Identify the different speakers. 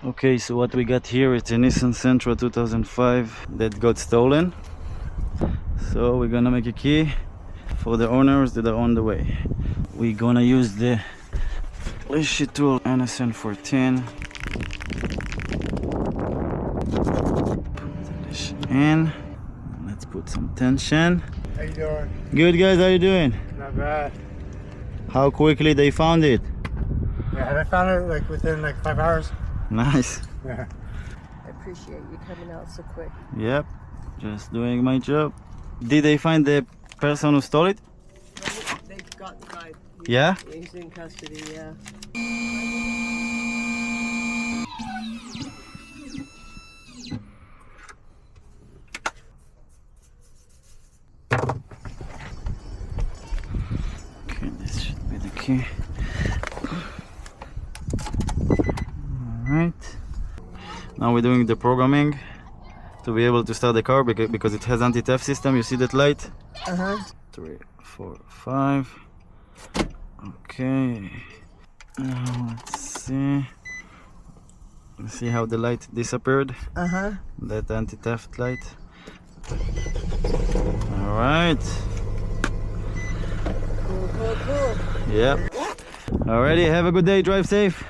Speaker 1: Okay, so what we got here is a Nissan Sentra 2005 that got stolen. So we're gonna make a key for the owners that are on the way. We're gonna use the Leashy tool NSN 14. Put the leash in. Let's put some tension.
Speaker 2: How you doing?
Speaker 1: Good, guys, how you doing?
Speaker 2: Not bad.
Speaker 1: How quickly they found it?
Speaker 2: Yeah, I found it like within like 5 hours.
Speaker 1: Nice.
Speaker 2: Yeah.
Speaker 3: I appreciate you coming out so quick.
Speaker 1: Yep, just doing my job. Did they find the person who stole it?
Speaker 3: They got the guy.
Speaker 1: Yeah?
Speaker 3: He's in custody, yeah.
Speaker 1: Okay, this should be the key. Alright. Now we're doing the programming to be able to start the car because it has anti-theft system. You see that light? 3, 4, 5. Okay. Now let's see. Let's see how the light disappeared. That anti-theft light. Alright.
Speaker 3: Cool.
Speaker 1: Yep. Alrighty, have a good day, drive safe.